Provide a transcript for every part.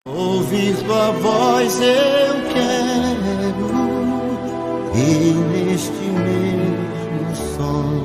Ouvir tua voz eu quero, e neste mesmo som.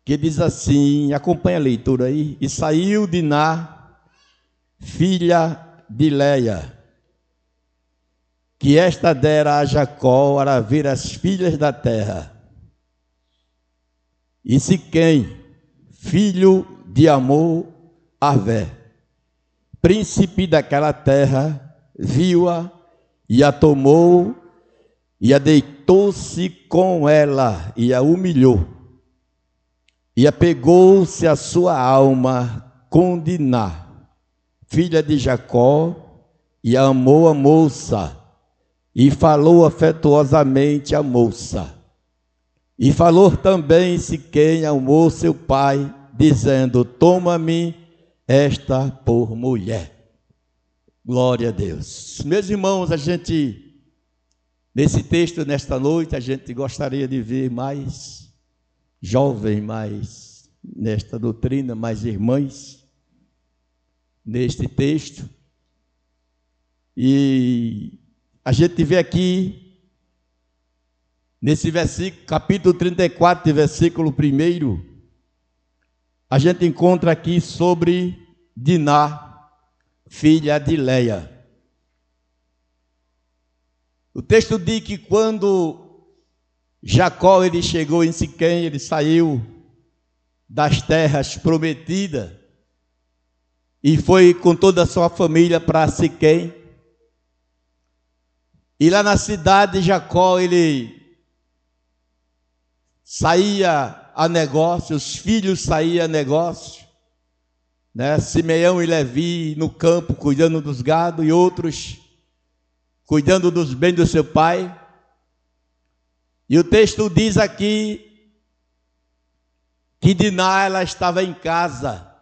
Que diz assim, acompanha a leitura aí. E saiu Diná, filha de Leia, que esta dera a Jacó para ver as filhas da terra. E Siquém, filho de Amor, Arvé, príncipe daquela terra, viu-a e a tomou e a deitou-se com ela e a humilhou. E apegou-se a sua alma com Diná, filha de Jacó, e amou a moça, e falou afetuosamente a moça. E falou também Siquém amou seu pai, dizendo: toma-me esta por mulher. Glória a Deus. Meus irmãos, nesse texto, nesta noite, a gente gostaria de ver mais jovem, mais nesta doutrina, mais irmãs, neste texto. E a gente vê aqui, nesse versículo, capítulo 34, versículo 1, a gente encontra aqui sobre Diná, filha de Leia. O texto diz que quando Jacó ele chegou em Siquém, ele saiu das terras prometidas e foi com toda a sua família para Siquém. E lá na cidade Jacó ele saía a negócio, os filhos saíam a negócio, né? Simeão e Levi no campo cuidando dos gado e outros cuidando dos bens do seu pai. E o texto diz aqui que Diná ela estava em casa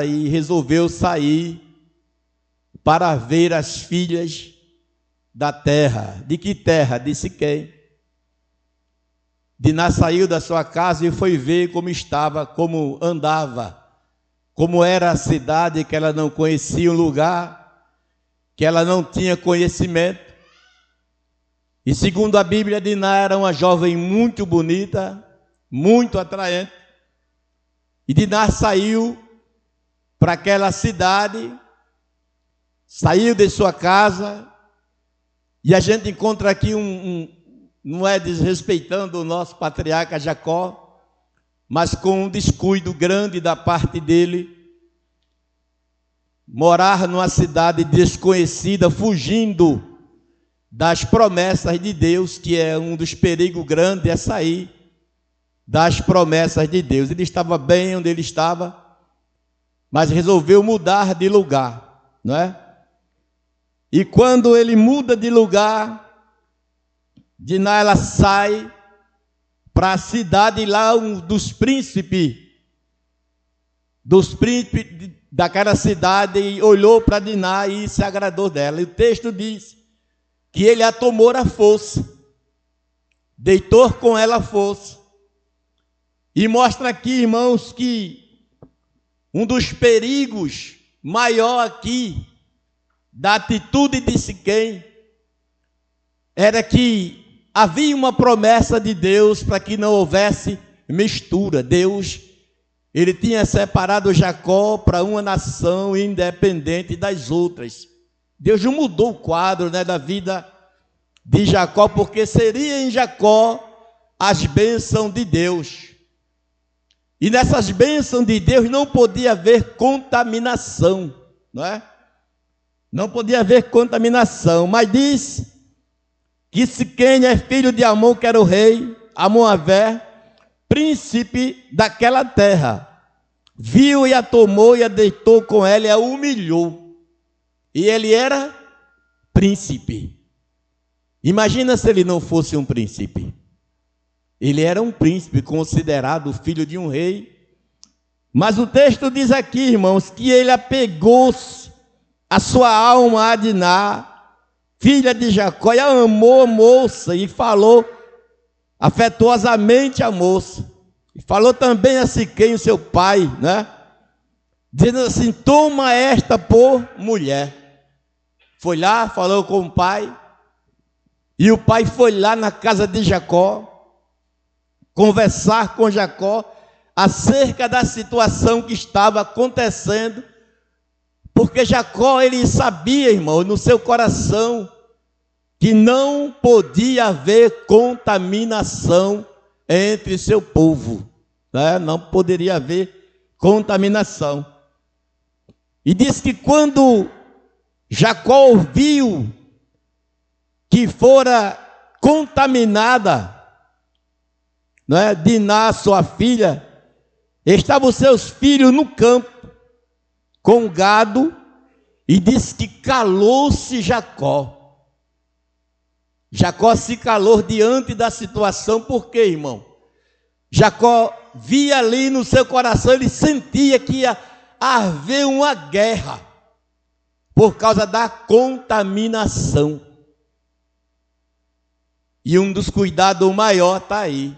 e resolveu sair para ver as filhas da terra. De que terra? De Siquém. Diná saiu da sua casa e foi ver como estava, como andava, como era a cidade, que ela não conhecia, um lugar que ela não tinha conhecimento. E segundo a Bíblia, Diná era uma jovem muito bonita, muito atraente. E Diná saiu para aquela cidade, saiu de sua casa, e a gente encontra aqui não é desrespeitando o nosso patriarca Jacó, mas com um descuido grande da parte dele, morar numa cidade desconhecida, fugindo das promessas de Deus, que é um dos perigos grandes, é sair das promessas de Deus. Ele estava bem onde ele estava, mas resolveu mudar de lugar, não é? E quando ele muda de lugar, Diná ela sai para a cidade lá, um dos príncipes daquela cidade, e olhou para Diná e se agradou dela. E o texto diz que ele a tomou à força, deitou com ela à força. E mostra aqui, irmãos, que um dos perigos maior aqui da atitude de Siquém era que havia uma promessa de Deus para que não houvesse mistura. Deus, ele tinha separado Jacó para uma nação independente das outras. Deus não mudou o quadro, né, da vida de Jacó, porque seria em Jacó as bênçãos de Deus. E nessas bênçãos de Deus não podia haver contaminação, não é? Não podia haver contaminação, mas diz que Siquém é filho de Amon, que era o rei, Amon-Avé, príncipe daquela terra. Viu e a tomou e a deitou com ela e a humilhou. E ele era príncipe. Imagina se ele não fosse um príncipe. Ele era um príncipe, considerado filho de um rei. Mas o texto diz aqui, irmãos, que ele apegou-se a sua alma a Diná, filha de Jacó, e a amou a moça e falou afetuosamente a moça. E falou também a Siquém, o seu pai, né? Dizendo assim: toma esta por mulher. Foi lá, falou com o pai. E o pai foi lá na casa de Jacó conversar com Jacó acerca da situação que estava acontecendo, porque Jacó, ele sabia, irmão, no seu coração, que não podia haver contaminação entre seu povo, né? Não poderia haver contaminação. E diz que quando Jacó ouviu que fora contaminada, né, Diná, sua filha, estavam seus filhos no campo com gado, e diz que calou-se Jacó. Jacó se calou diante da situação. Por quê, irmão? Jacó via ali no seu coração, ele sentia que ia haver uma guerra por causa da contaminação. E um dos cuidados maiores está aí.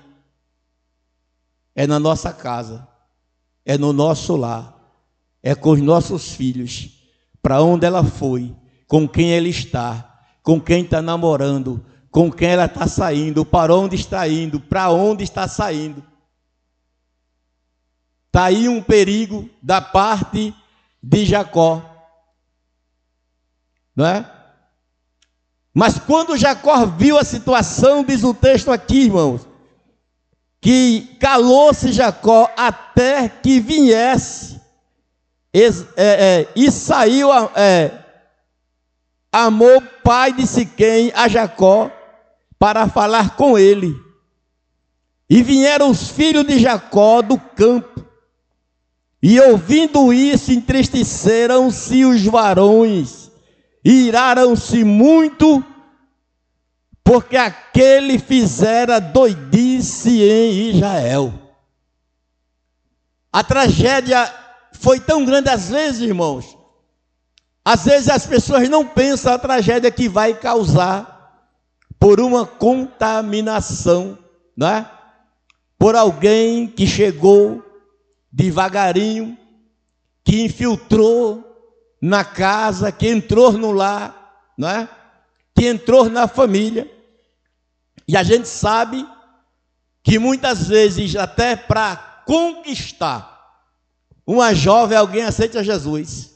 É na nossa casa, é no nosso lar, é com os nossos filhos, para onde ela foi, com quem ele está, com quem está namorando, com quem ela está saindo, para onde está indo, para onde está saindo. Está aí um perigo da parte de Jacó, não é? Mas quando Jacó viu a situação, diz o texto aqui, irmãos, que calou-se Jacó até que viesse, e saiu Amor, pai de Siquém, a Jacó, para falar com ele. E vieram os filhos de Jacó do campo, e ouvindo isso, entristeceram-se os varões, e iraram-se muito, porque aquele fizera doidice em Israel. A tragédia foi tão grande, às vezes, irmãos. Às vezes as pessoas não pensam a tragédia que vai causar por uma contaminação, não é? Por alguém que chegou devagarinho, que infiltrou na casa, que entrou no lar, não é? Que entrou na família. E a gente sabe que muitas vezes, até para conquistar uma jovem, alguém aceita Jesus,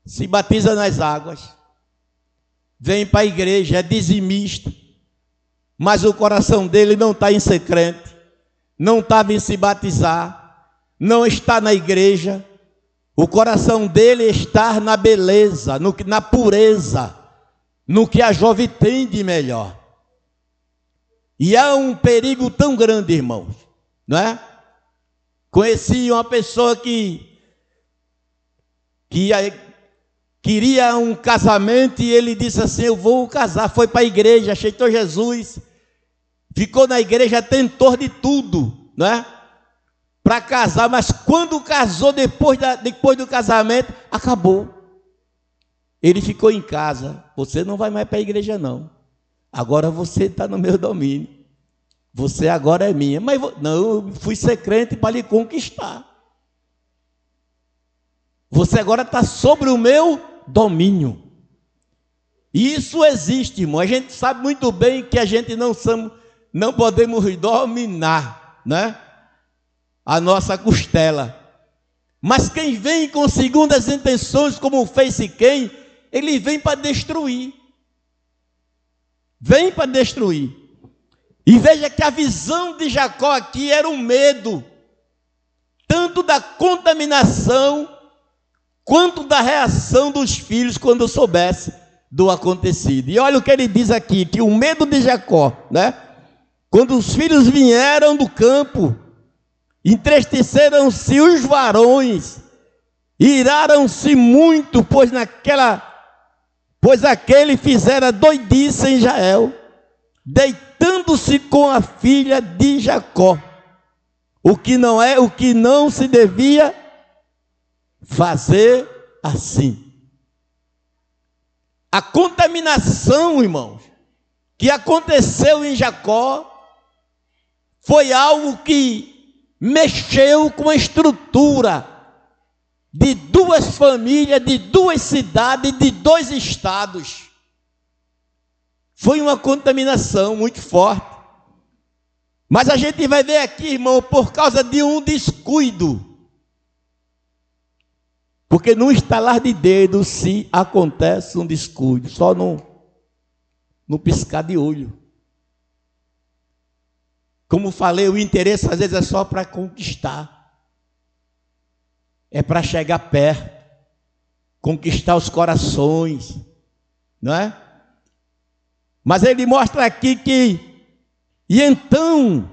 se batiza nas águas, vem para a igreja, é dizimista, mas o coração dele não está em ser crente, não estava em se batizar, não está na igreja, o coração dele está na beleza, na pureza, no que a jovem tem de melhor. E há um perigo tão grande, irmãos, não é? Conheci uma pessoa que queria um casamento, e ele disse assim: eu vou casar. Foi para a igreja, aceitou Jesus, ficou na igreja, tentou de tudo, não é? Para casar, mas quando casou, depois do casamento, acabou. Ele ficou em casa. Você não vai mais para a igreja, não. Agora você está no meu domínio. Você agora é minha. Mas não, eu fui ser crente para lhe conquistar. Você agora está sobre o meu domínio. E isso existe, irmão. A gente sabe muito bem que a gente não podemos dominar, né, a nossa costela. Mas quem vem com segundas intenções, como fez Siquém, ele vem para destruir. Vem para destruir. E veja que a visão de Jacó aqui era um medo, tanto da contaminação, quanto da reação dos filhos quando soubesse do acontecido. E olha o que ele diz aqui, que o medo de Jacó, né? Quando os filhos vieram do campo, entristeceram-se os varões, iraram-se muito, pois aquele fizera doidice em Israel, deitando-se com a filha de Jacó, o que não se devia fazer assim. A contaminação, irmãos, que aconteceu em Jacó, foi algo que mexeu com a estrutura de duas famílias, de duas cidades, de dois estados. Foi uma contaminação muito forte. Mas a gente vai ver aqui, irmão, por causa de um descuido. Porque no estalar de dedos se acontece um descuido, só no piscar de olho. Como falei, o interesse às vezes é só para conquistar. É para chegar perto, conquistar os corações, não é? Mas ele mostra aqui e então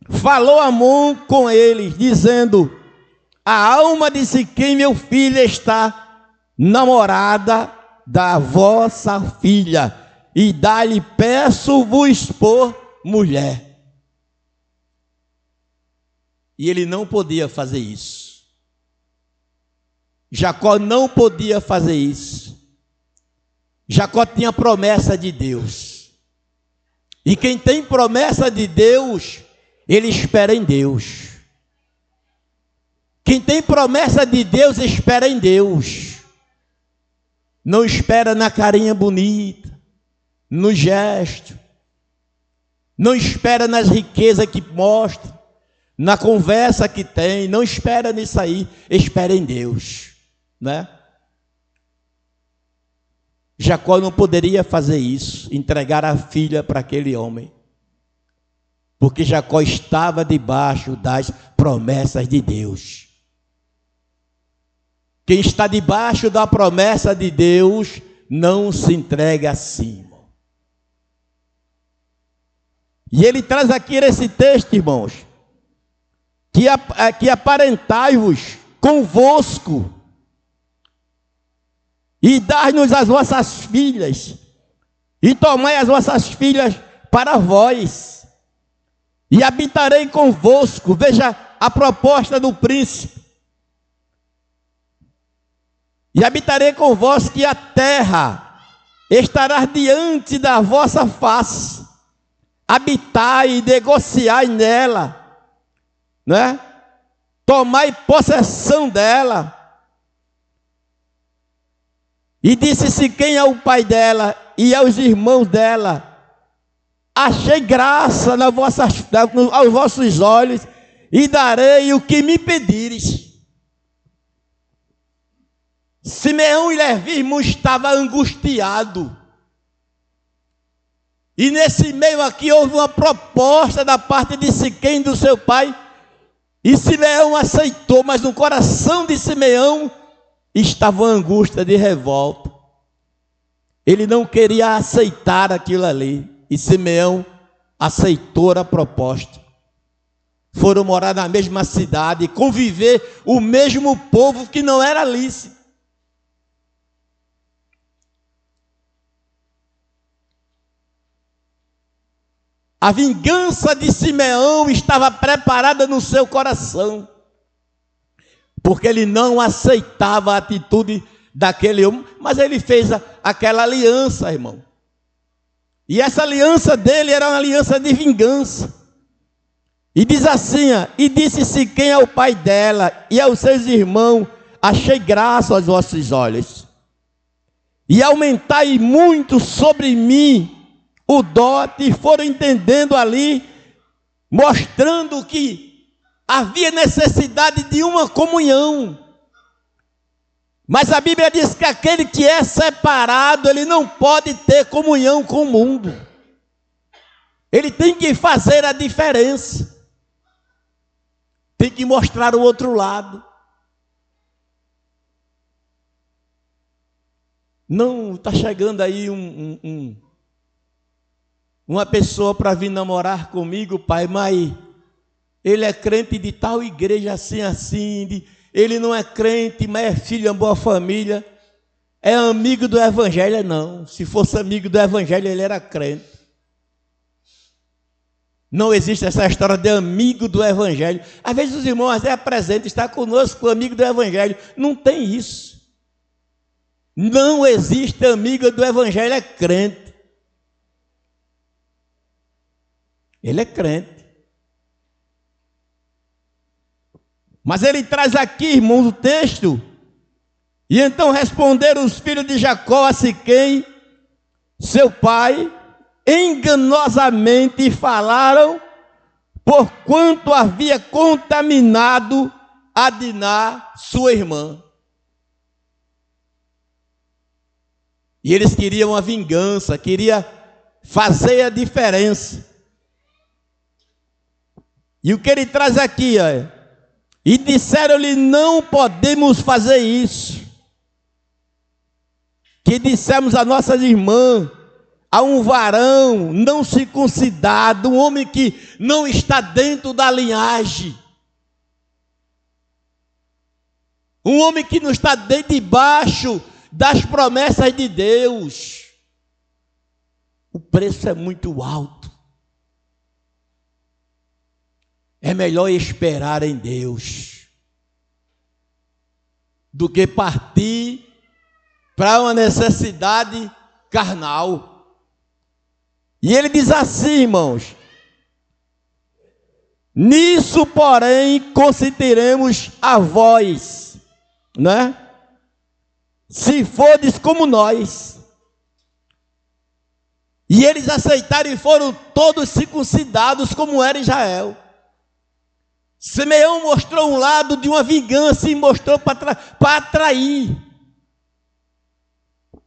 falou Amon com eles, dizendo: a alma de Siquém, meu filho, está namorada da vossa filha, e dá-lhe peço-vos por mulher. E ele não podia fazer isso. Jacó não podia fazer isso. Jacó tinha promessa de Deus. E quem tem promessa de Deus, ele espera em Deus. Quem tem promessa de Deus, espera em Deus. Não espera na carinha bonita, no gesto. Não espera nas riquezas que mostra, na conversa que tem. Não espera nisso aí, espera em Deus. Né? Jacó não poderia fazer isso, entregar a filha para aquele homem, porque Jacó estava debaixo das promessas de Deus. Quem está debaixo da promessa de Deus não se entrega assim. E ele traz aqui nesse texto, irmãos, que aparentai-vos convosco e dai-nos as vossas filhas, e tomai as vossas filhas para vós, e habitarei convosco. Veja a proposta do príncipe. E habitarei convosco, e a terra estará diante da vossa face. Habitai e negociai nela, né? Tomai possessão dela. E disse Siquém ao pai dela e aos irmãos dela: achei graça aos vossos olhos, e darei o que me pedires. Simeão e Levi, irmão, estava angustiado. E nesse meio aqui houve uma proposta da parte de Siquém, do seu pai, e Simeão aceitou, mas no coração de Simeão estava uma angústia de revolta. Ele não queria aceitar aquilo ali, e Simeão aceitou a proposta. Foram morar na mesma cidade, conviver o mesmo povo que não era lícito. A vingança de Simeão estava preparada no seu coração, porque ele não aceitava a atitude daquele homem, mas ele fez aquela aliança, irmão. E essa aliança dele era uma aliança de vingança. E diz assim, e disse Siquém ao pai dela e aos seus irmãos: achei graça aos vossos olhos, e aumentai muito sobre mim o dote. E foram entendendo ali, mostrando que havia necessidade de uma comunhão. Mas a Bíblia diz que aquele que é separado, ele não pode ter comunhão com o mundo. Ele tem que fazer a diferença. Tem que mostrar o outro lado. Não está chegando aí uma pessoa para vir namorar comigo, pai, mas ele é crente de tal igreja assim, ele não é crente, mas é filho de uma boa família, é amigo do evangelho. Não, se fosse amigo do evangelho, ele era crente. Não existe essa história de amigo do evangelho. Às vezes os irmãos até apresentam, está conosco, amigo do evangelho. Não tem isso. Não existe amigo do evangelho, é crente. Ele é crente. Mas ele traz aqui, irmãos, o texto. E então responderam os filhos de Jacó a Siquém, seu pai, enganosamente falaram, porquanto havia contaminado a Diná, sua irmã. E eles queriam a vingança, queriam fazer a diferença. E o que ele traz aqui, e disseram-lhe, não podemos fazer isso. Que dissemos a nossas irmãs, a um varão não circuncidado, um homem que não está dentro da linhagem, um homem que não está debaixo das promessas de Deus. O preço é muito alto. É melhor esperar em Deus do que partir para uma necessidade carnal. E ele diz assim, irmãos: nisso, porém, consentiremos a vós, né? Se fordes como nós. E eles aceitaram e foram todos circuncidados como era Israel. Simeão mostrou um lado de uma vingança e mostrou para atrair.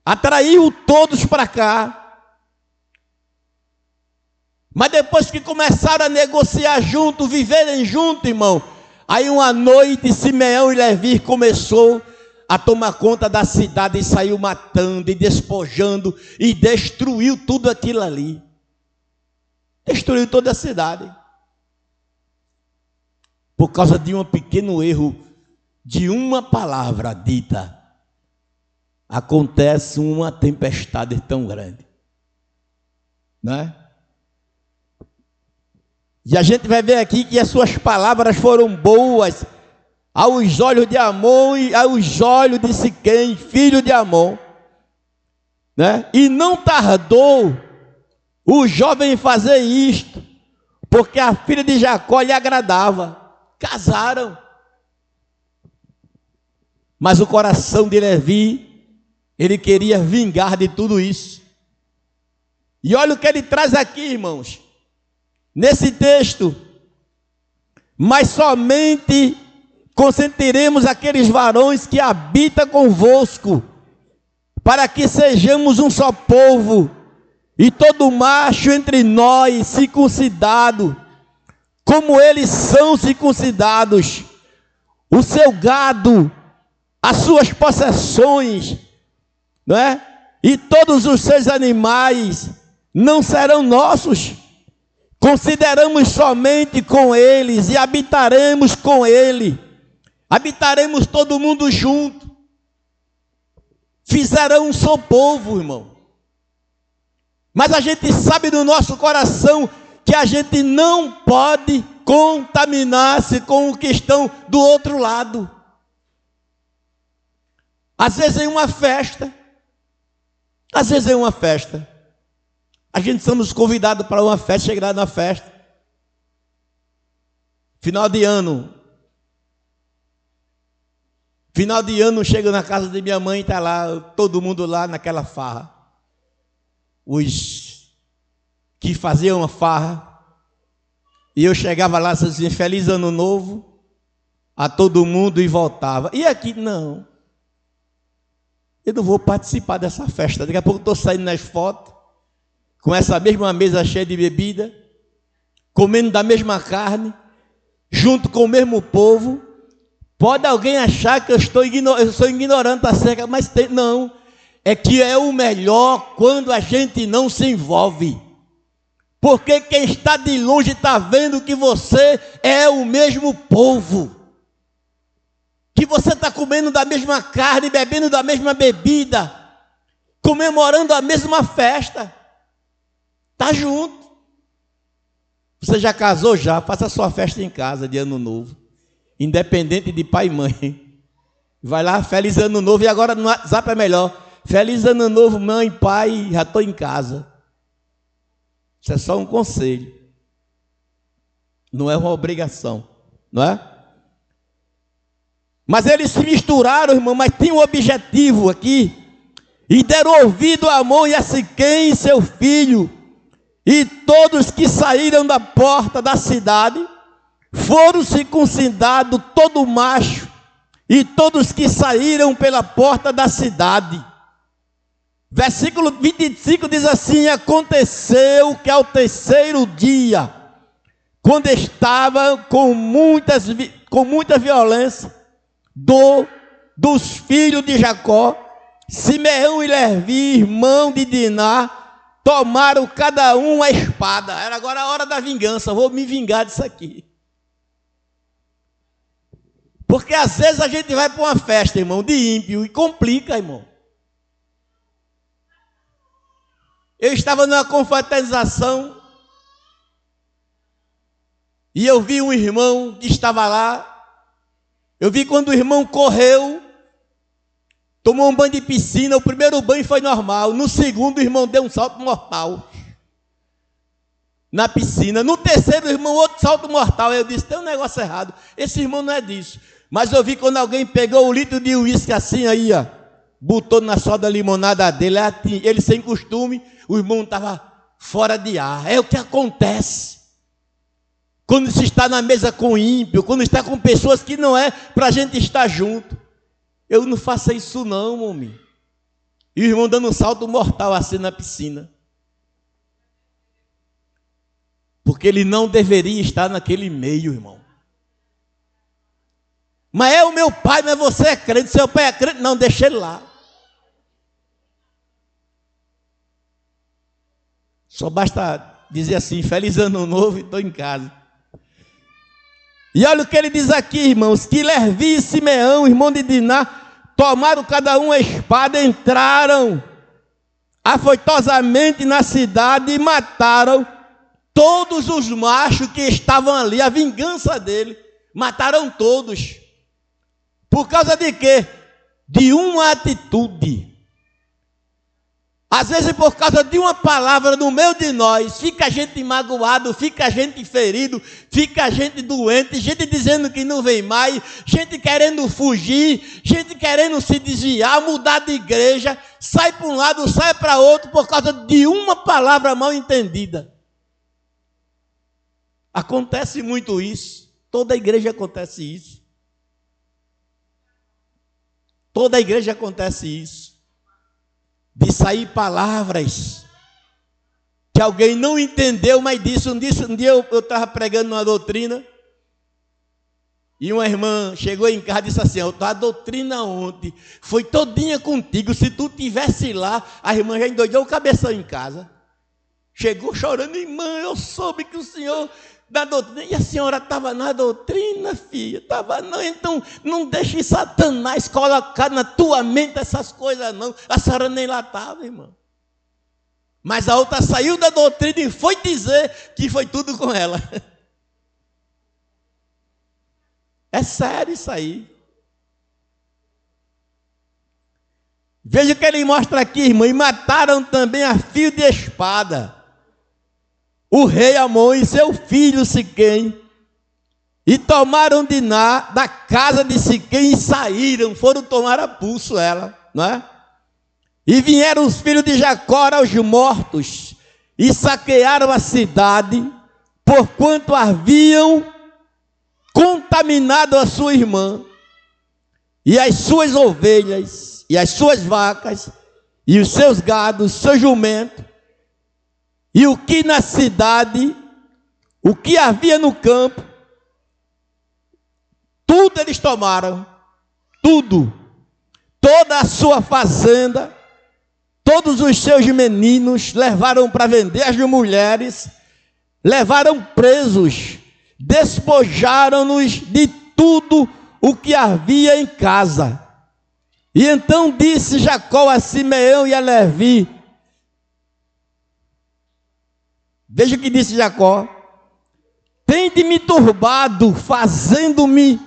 Atraiu todos para cá. Mas depois que começaram a negociar junto, viverem junto, irmão, aí uma noite Simeão e Levi começou a tomar conta da cidade e saiu matando e despojando e destruiu tudo aquilo ali. Destruiu toda a cidade. Por causa de um pequeno erro, de uma palavra dita, acontece uma tempestade tão grande, né? E a gente vai ver aqui que as suas palavras foram boas aos olhos de Amon e aos olhos de Siquém, filho de Amon, né? E não tardou o jovem em fazer isto, porque a filha de Jacó lhe agradava. Casaram. Mas o coração de Levi, ele queria vingar de tudo isso. E olha o que ele traz aqui, irmãos, nesse texto: mas somente consentiremos aqueles varões que habitam convosco, para que sejamos um só povo, e todo macho entre nós circuncidado, como eles são circuncidados, o seu gado, as suas possessões, não é? E todos os seus animais não serão nossos. Consideramos somente com eles e habitaremos com ele. Habitaremos todo mundo junto. Fizeram um só povo, irmão. Mas a gente sabe no nosso coração que a gente não pode contaminar-se com o que estão do outro lado. Às vezes em uma festa, a gente somos convidados para uma festa, chegar na festa, final de ano, chego na casa de minha mãe, está lá, todo mundo lá naquela farra, os que faziam uma farra, e eu chegava lá e dizia, feliz ano novo a todo mundo, e voltava. E aqui, não, eu não vou participar dessa festa. Daqui a pouco estou saindo nas fotos, com essa mesma mesa cheia de bebida, comendo da mesma carne, junto com o mesmo povo. Pode alguém achar que eu sou ignorante acerca, mas não, é que é o melhor quando a gente não se envolve. Porque quem está de longe está vendo que você é o mesmo povo. Que você está comendo da mesma carne, bebendo da mesma bebida, comemorando a mesma festa. Está junto. Você já casou? Já. Faça a sua festa em casa de ano novo. Independente de pai e mãe. Vai lá, feliz ano novo. E agora no WhatsApp é melhor. Feliz ano novo, mãe, pai, já estou em casa. Isso é só um conselho. Não é uma obrigação. Não é? Mas eles se misturaram, irmão, mas tinha um objetivo aqui. E deram ouvido a Amon e a Siquém, seu filho. E todos que saíram da porta da cidade foram circuncidados, todo macho. E todos que saíram pela porta da cidade. Versículo 25 diz assim: aconteceu que ao terceiro dia, quando estava com muita violência, dos filhos de Jacó, Simeão e Levi, irmão de Diná, tomaram cada um a espada. Era agora a hora da vingança, vou me vingar disso aqui. Porque às vezes a gente vai para uma festa, irmão, de ímpio, e complica, irmão. Eu estava numa confraternização e eu vi um irmão que estava lá. Eu vi quando o irmão correu, tomou um banho de piscina. O primeiro banho foi normal. No segundo, o irmão deu um salto mortal na piscina. No terceiro, o irmão, outro salto mortal. Eu disse: tem um negócio errado. Esse irmão não é disso. Mas eu vi quando alguém pegou o litro de uísque assim aí, ó, botou na soda limonada dele. Ele sem costume, o irmão estava fora de ar. É o que acontece quando se está na mesa com ímpio, quando está com pessoas que não é para a gente estar junto. Eu não faço isso não, homem. E o irmão dando um salto mortal assim na piscina. Porque ele não deveria estar naquele meio, irmão. Mas é o meu pai, mas você é crente. Seu pai é crente? Não, deixa ele lá. Só basta dizer assim: feliz ano novo e estou em casa. E olha o que ele diz aqui, irmãos: que Levi e Simeão, irmão de Diná, tomaram cada um a espada, entraram afoitosamente na cidade e mataram todos os machos que estavam ali. A vingança dele, mataram todos. Por causa de quê? De uma atitude. Às vezes por causa de uma palavra no meio de nós, fica a gente magoado, fica a gente ferido, fica a gente doente, gente dizendo que não vem mais, gente querendo fugir, gente querendo se desviar, mudar de igreja, sai para um lado, sai para outro, por causa de uma palavra mal entendida. Acontece muito isso, toda a igreja acontece isso. Toda a igreja acontece isso. De sair palavras que alguém não entendeu, mas disse. Um dia eu estava pregando uma doutrina e uma irmã chegou em casa e disse assim: a doutrina ontem foi todinha contigo, se tu tivesse lá. A irmã já endoidou o cabeção em casa. Chegou chorando: irmã, eu soube que o senhor da doutrina. E a senhora estava na doutrina, filha? Estava não. Então não deixe Satanás colocar na tua mente essas coisas não. A senhora nem lá estava, irmão. Mas a outra saiu da doutrina e foi dizer que foi tudo com ela. É sério isso aí. Veja o que ele mostra aqui, irmão. E mataram também a fio de espada o rei Amon e seu filho Siquém, e tomaram Diná da casa de Siquém e saíram, foram tomar a pulso ela, não é? E vieram os filhos de Jacó aos mortos e saquearam a cidade, porquanto haviam contaminado a sua irmã, e as suas ovelhas, e as suas vacas, e os seus gados, seus jumentos, e o que na cidade, o que havia no campo, tudo eles tomaram, tudo, toda a sua fazenda, todos os seus meninos, levaram para vender as mulheres, levaram presos, despojaram-nos de tudo o que havia em casa. E então disse Jacó a Simeão e a Levi, veja o que disse Jacó: tende-me turbado, fazendo-me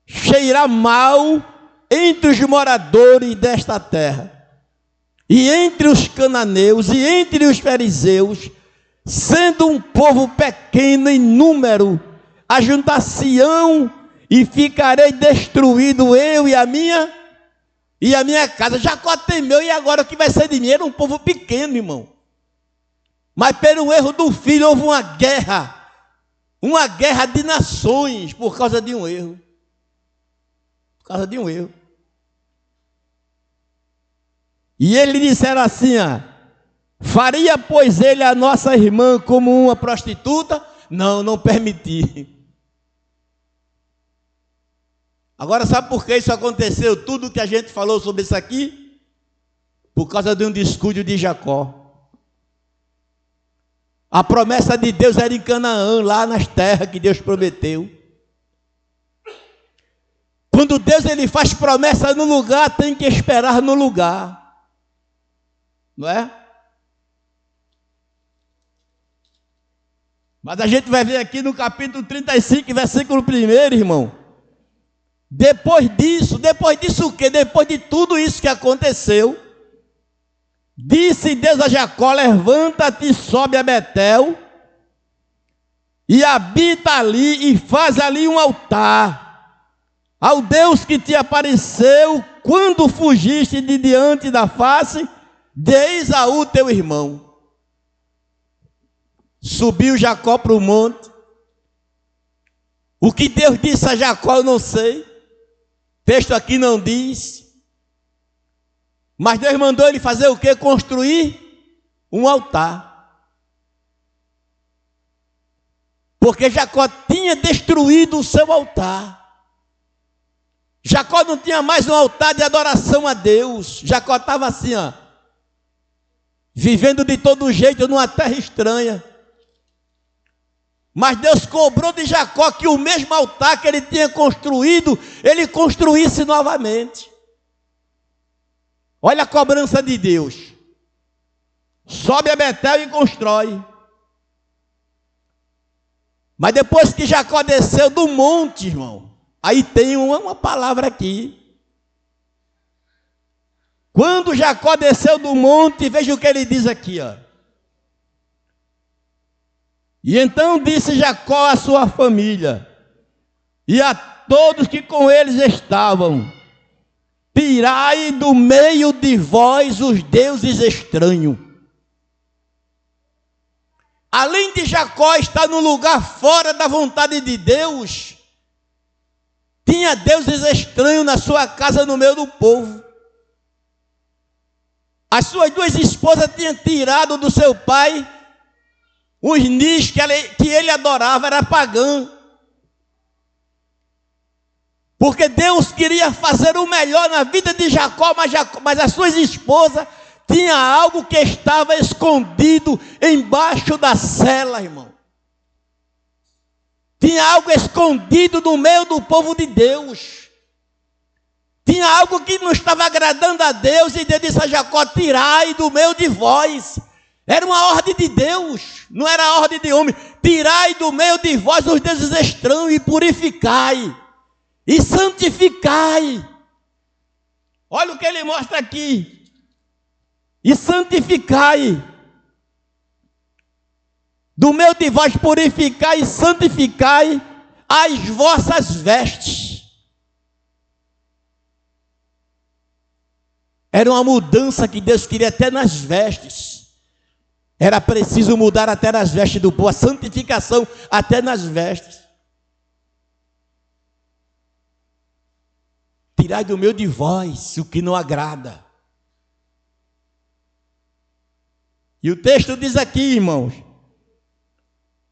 cheirar mal entre os moradores desta terra, e entre os cananeus, e entre os fariseus, sendo um povo pequeno em número, ajuntar-se-ão e ficarei destruído eu e a minha casa. Jacó temeu, e agora o que vai ser de mim? Era um povo pequeno, irmão. Mas pelo erro do filho houve uma guerra de nações por causa de um erro. Por causa de um erro. E ele disseram assim, faria pois ele a nossa irmã como uma prostituta? Não permiti. Agora sabe por que isso aconteceu? Tudo que a gente falou sobre isso aqui? Por causa de um descuido de Jacó. A promessa de Deus era em Canaã, lá nas terras que Deus prometeu. Quando Deus ele faz promessa no lugar, tem que esperar no lugar. Não é? Mas a gente vai ver aqui no capítulo 35, versículo 1, irmão. Depois disso o quê? Depois de tudo isso que aconteceu, disse Deus a Jacó: levanta-te e sobe a Betel, e habita ali, e faz ali um altar ao Deus que te apareceu quando fugiste de diante da face de Esaú teu irmão. Subiu Jacó para o monte. O que Deus disse a Jacó eu não sei, texto aqui não diz, mas Deus mandou ele fazer o quê? Construir um altar, porque Jacó tinha destruído o seu altar. Jacó não tinha mais um altar de adoração a Deus. Jacó estava assim, vivendo de todo jeito numa terra estranha. Mas Deus cobrou de Jacó que o mesmo altar que ele tinha construído, ele construísse novamente. Olha a cobrança de Deus. Sobe a Betel e constrói. Mas depois que Jacó desceu do monte, irmão, aí tem uma palavra aqui. Quando Jacó desceu do monte, veja o que ele diz aqui, E então disse Jacó à sua família e a todos que com eles estavam: tirai do meio de vós os deuses estranhos. Além de Jacó estar no lugar fora da vontade de Deus, tinha deuses estranhos na sua casa, no meio do povo. As suas duas esposas tinham tirado do seu pai os nis que ele adorava, era pagã. Porque Deus queria fazer o melhor na vida de Jacó, mas as suas esposas tinham algo que estava escondido embaixo da cela, irmão. Tinha algo escondido no meio do povo de Deus. Tinha algo que não estava agradando a Deus, e Deus disse a Jacó: tirai do meio de vós. Era uma ordem de Deus, não era a ordem de homem. Tirai do meio de vós os deuses estranhos e purificai, e santificai. Olha o que ele mostra aqui. E santificai. Do meio de vós purificai e santificai as vossas vestes. Era uma mudança que Deus queria até nas vestes. Era preciso mudar até nas vestes do povo, a santificação até nas vestes. Tirai do meio de vós o que não agrada. E o texto diz aqui, irmãos,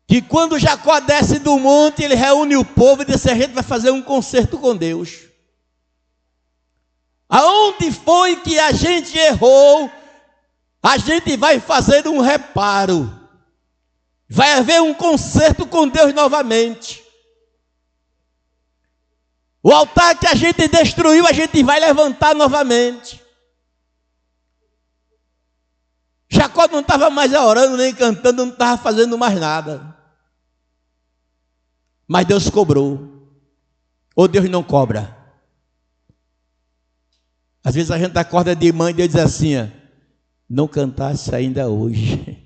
que quando Jacó desce do monte, ele reúne o povo e diz: a gente vai fazer um concerto com Deus. Aonde foi que a gente errou, a gente vai fazer um reparo. Vai haver um conserto com Deus novamente. O altar que a gente destruiu, a gente vai levantar novamente. Jacó não estava mais orando, nem cantando, não estava fazendo mais nada. Mas Deus cobrou. Ou Deus não cobra. Às vezes a gente acorda de manhã e Deus diz assim: não cantasse ainda hoje.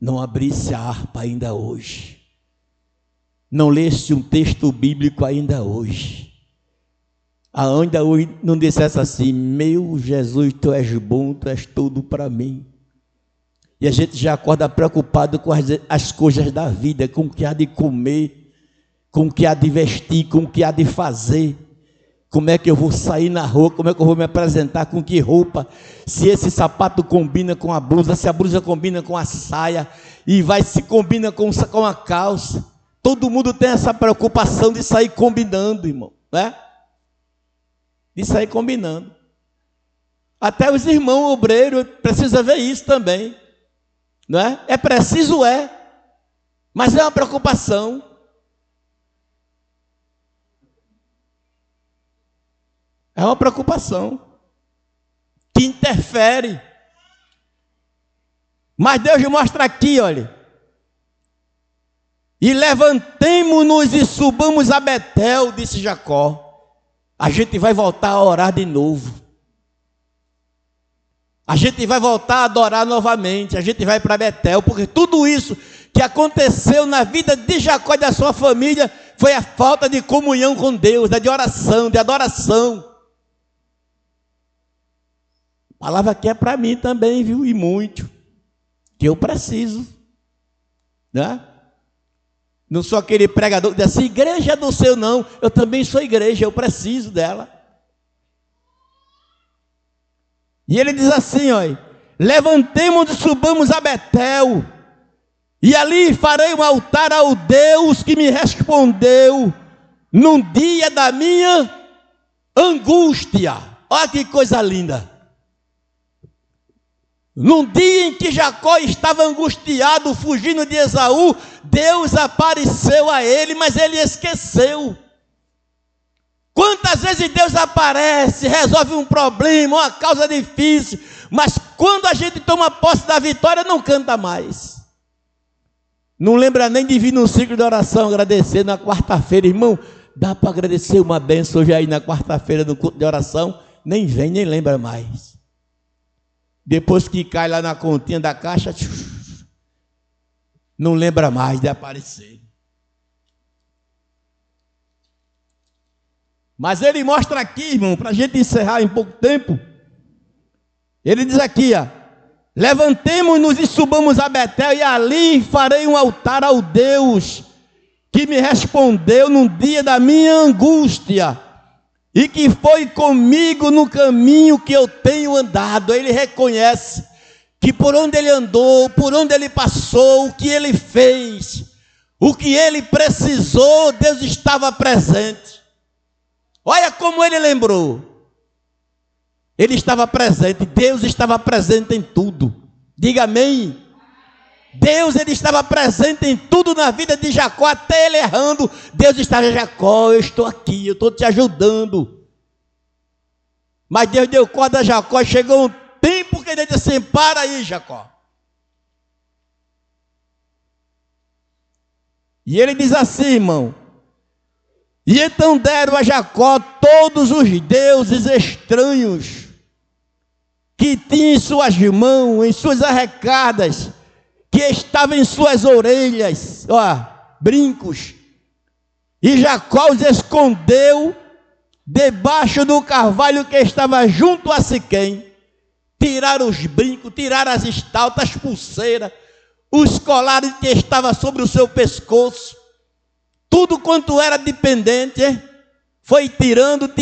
Não abrisse a harpa ainda hoje. Não lesse um texto bíblico ainda hoje. Ainda hoje não dissesse assim: meu Jesus, tu és bom, tu és tudo para mim. E a gente já acorda preocupado com as coisas da vida, com o que há de comer, com o que há de vestir, com o que há de fazer. Como é que eu vou sair na rua? Como é que eu vou me apresentar? Com que roupa? Se esse sapato combina com a blusa, se a blusa combina com a saia, e se combina com a calça. Todo mundo tem essa preocupação de sair combinando, irmão, né? De sair combinando. Até os irmãos obreiros precisam ver isso também, não é? É preciso, mas é uma preocupação. É uma preocupação que interfere. Mas Deus mostra aqui, olha. E levantemo-nos e subamos a Betel, disse Jacó. A gente vai voltar a orar de novo. A gente vai voltar a adorar novamente. A gente vai para Betel, porque tudo isso que aconteceu na vida de Jacó e da sua família foi a falta de comunhão com Deus, de oração, de adoração. A palavra aqui é para mim também, viu? E muito. Que eu preciso. Né? Não sou aquele pregador que diz assim: igreja do seu, não. Eu também sou igreja, eu preciso dela. E ele diz assim, olha: levantemos e subamos a Betel, e ali farei um altar ao Deus que me respondeu num dia da minha angústia. Olha que coisa linda. Num dia em que Jacó estava angustiado, fugindo de Esaú, Deus apareceu a ele, mas ele esqueceu. Quantas vezes Deus aparece, resolve um problema, uma causa difícil, mas quando a gente toma posse da vitória, não canta mais. Não lembra nem de vir num ciclo de oração, agradecer na quarta-feira. Irmão, dá para agradecer uma bênção hoje aí na quarta-feira no culto de oração? Nem vem, nem lembra mais. Depois que cai lá na continha da caixa, não lembra mais de aparecer. Mas ele mostra aqui, irmão, para a gente encerrar em pouco tempo. Ele diz aqui, levantemo-nos e subamos a Betel, e ali farei um altar ao Deus que me respondeu num dia da minha angústia, e que foi comigo no caminho que eu tenho andado. Ele reconhece que por onde ele andou, por onde ele passou, o que ele fez, o que ele precisou, Deus estava presente. Olha como ele lembrou. Ele estava presente, Deus estava presente em tudo. Diga amém. Deus, ele estava presente em tudo na vida de Jacó, até ele errando. Deus estava: Jacó, eu estou aqui, eu estou te ajudando. Mas Deus deu corda a Jacó, chegou um tempo que ele disse assim: para aí, Jacó. E ele diz assim, irmão: e então deram a Jacó todos os deuses estranhos que tinha em suas mãos, em suas arrecadas, que estavam em suas orelhas, brincos. E Jacó os escondeu debaixo do carvalho que estava junto a Siquém. Tiraram os brincos, tiraram as estaltas, as pulseiras, os colares que estavam sobre o seu pescoço. Tudo quanto era dependente, foi tirando,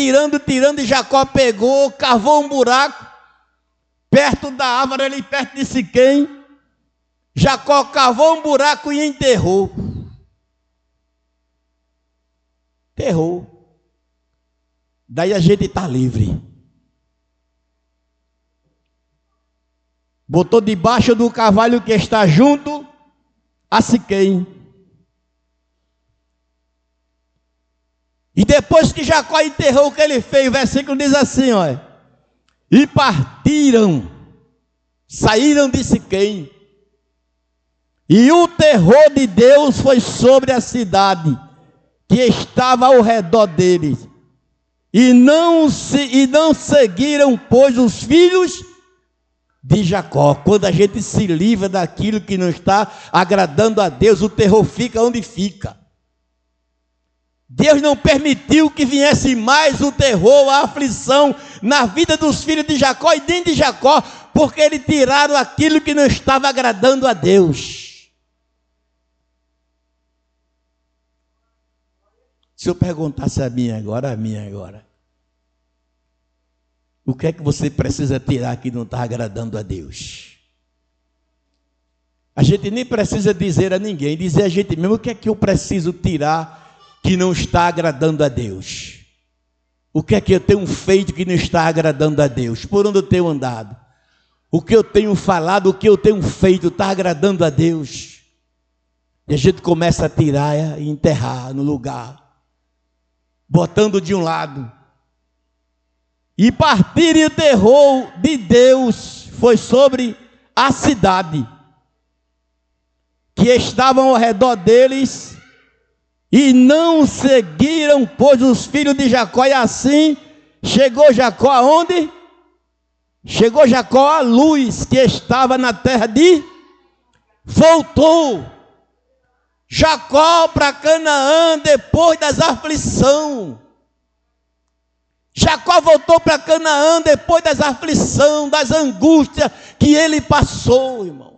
e Jacó pegou, cavou um buraco, perto da árvore, ali perto de Siquém. Jacó cavou um buraco e enterrou. Enterrou. Daí a gente está livre. botou debaixo do cavalo que está junto a Siquém. E depois que Jacó enterrou, o que ele fez? O versículo diz assim, ó: e partiram, saíram de Siquém, e o terror de Deus foi sobre a cidade que estava ao redor deles, e não seguiram, pois, os filhos de Jacó. Quando a gente se livra daquilo que não está agradando a Deus, o terror fica onde fica. Deus não permitiu que viesse mais o terror, a aflição na vida dos filhos de Jacó e dentro de Jacó, porque eles tiraram aquilo que não estava agradando a Deus. Se eu perguntasse a minha agora, o que é que você precisa tirar que não está agradando a Deus? A gente nem precisa dizer a ninguém, dizer a gente mesmo o que é que eu preciso tirar que não está agradando a Deus. O que é que eu tenho feito que não está agradando a Deus? Por onde eu tenho andado? O que eu tenho falado, o que eu tenho feito está agradando a Deus? E a gente começa a tirar e enterrar no lugar, botando de um lado. E partir e o terror de Deus foi sobre a cidade que estavam ao redor deles, e não seguiram, pois, os filhos de Jacó. E assim chegou Jacó aonde? Chegou Jacó à luz que estava na terra de... Voltou Jacó para Canaã depois das aflições. Jacó voltou para Canaã depois das aflições, das angústias que ele passou, irmão.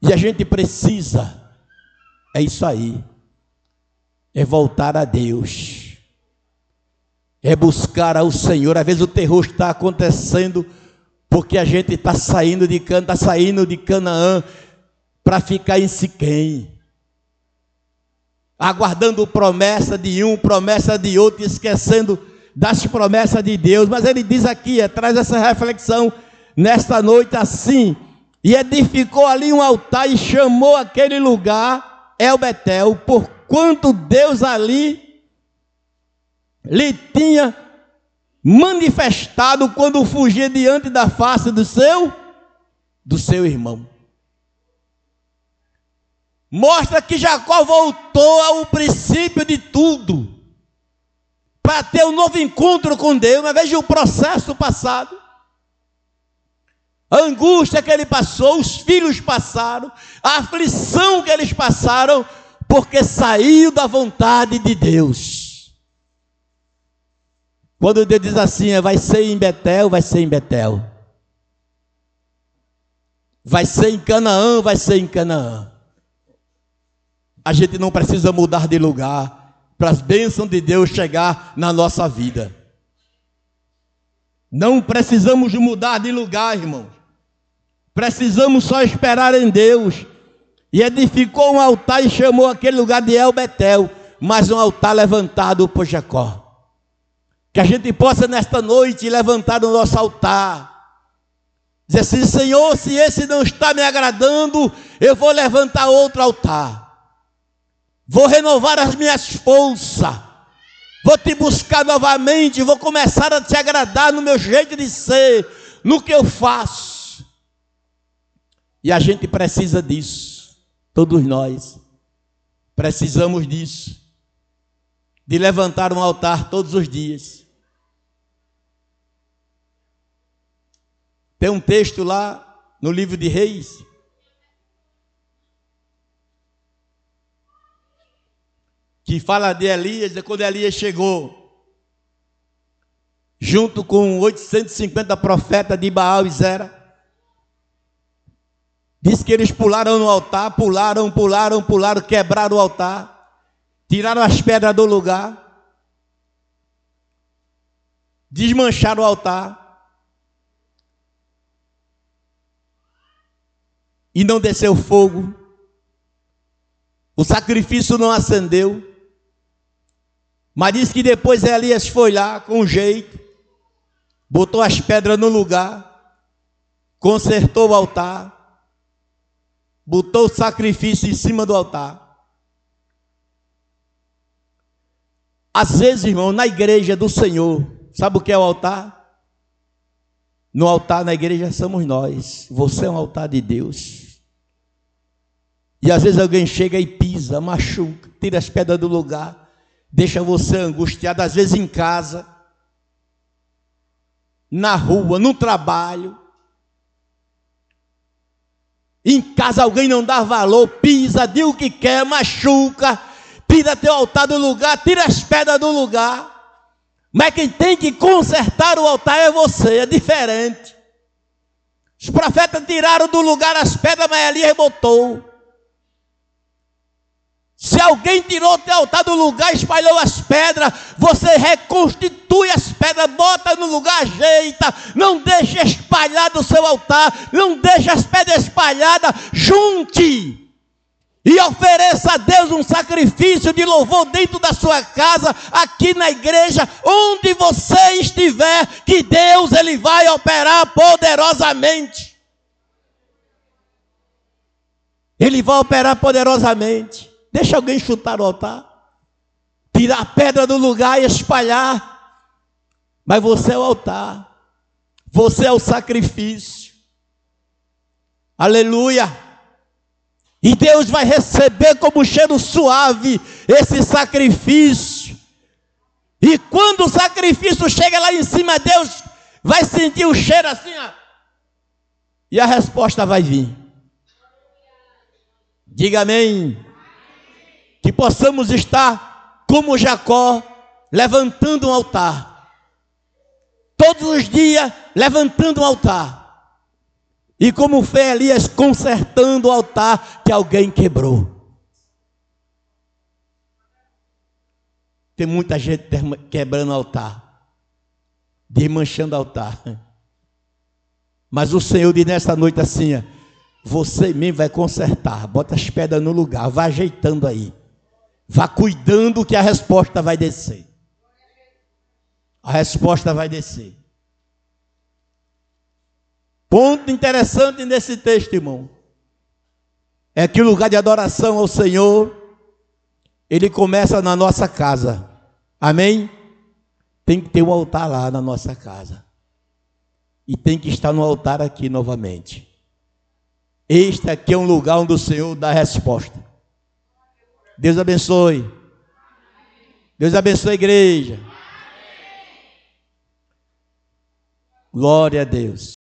E a gente precisa, é isso aí, é voltar a Deus, é buscar ao Senhor. Às vezes o terror está acontecendo porque a gente está saindo de Canaã para ficar em Siquém, aguardando promessa de um, promessa de outro, esquecendo das promessas de Deus. Mas ele diz aqui, traz essa reflexão nesta noite assim: e edificou ali um altar e chamou aquele lugar El-Betel, porquanto Deus ali lhe tinha manifestado quando fugia diante da face do seu irmão. Mostra que Jacó voltou ao princípio de tudo, para ter um novo encontro com Deus. Mas veja o processo passado, a angústia que ele passou, os filhos passaram, a aflição que eles passaram, porque saiu da vontade de Deus. Quando Deus diz assim, vai ser em Betel, vai ser em Betel. Vai ser em Canaã, vai ser em Canaã. A gente não precisa mudar de lugar para as bênçãos de Deus chegar na nossa vida. Não precisamos mudar de lugar, irmão. Precisamos só esperar em Deus. E edificou um altar e chamou aquele lugar de El-Betel, mas um altar levantado por Jacó. Que a gente possa nesta noite levantar o nosso altar, dizer assim: Senhor, se esse não está me agradando, eu vou levantar outro altar, vou renovar as minhas forças, vou te buscar novamente, vou começar a te agradar no meu jeito de ser, no que eu faço. E a gente precisa disso, todos nós precisamos disso, de levantar um altar todos os dias. Tem um texto lá no livro de Reis, que fala de Elias, quando Elias chegou, junto com 850 profetas de Baal e Zera. Diz que eles pularam no altar, pularam, quebraram o altar, tiraram as pedras do lugar, desmancharam o altar, e não desceu fogo, o sacrifício não acendeu. Mas diz que depois Elias foi lá com jeito, botou as pedras no lugar, consertou o altar, botou o sacrifício em cima do altar. Às vezes, irmão, na igreja do Senhor, sabe o que é o altar? No altar, na igreja, somos nós. Você é um altar de Deus. E às vezes alguém chega e pisa, machuca, tira as pedras do lugar, deixa você angustiado, às vezes em casa, na rua, no trabalho. Em casa alguém não dá valor, pisa, diz o que quer, machuca, tira teu altar do lugar, tira as pedras do lugar. Mas quem tem que consertar o altar é você, é diferente. Os profetas tiraram do lugar as pedras, mas Elias botou. Se alguém tirou teu altar do lugar, espalhou as pedras, você reconstitui as pedras, bota no lugar, ajeita, não deixa espalhado o seu altar, não deixa as pedras espalhadas, junte e ofereça a Deus um sacrifício de louvor dentro da sua casa, aqui na igreja, onde você estiver, que Deus ele vai operar poderosamente. Ele vai operar poderosamente. Deixa alguém chutar o altar, tirar a pedra do lugar e espalhar. Mas você é o altar, você é o sacrifício. Aleluia! E Deus vai receber como cheiro suave esse sacrifício. E quando o sacrifício chega lá em cima, Deus vai sentir o cheiro assim, ó, e a resposta vai vir. Diga amém. Que possamos estar como Jacó, levantando um altar. Todos os dias, levantando um altar. E como fez Elias, consertando o altar que alguém quebrou. Tem muita gente quebrando o altar, desmanchando o altar. Mas o Senhor diz nessa noite assim, você mesmo vai consertar, bota as pedras no lugar, vai ajeitando aí. Vá cuidando que a resposta vai descer. A resposta vai descer. Ponto interessante nesse texto, irmão, é que o lugar de adoração ao Senhor, ele começa na nossa casa. Amém? Tem que ter um altar lá na nossa casa. E tem que estar no altar aqui novamente. Este aqui é um lugar onde o Senhor dá a resposta. Deus abençoe. Deus abençoe a igreja. Glória a Deus.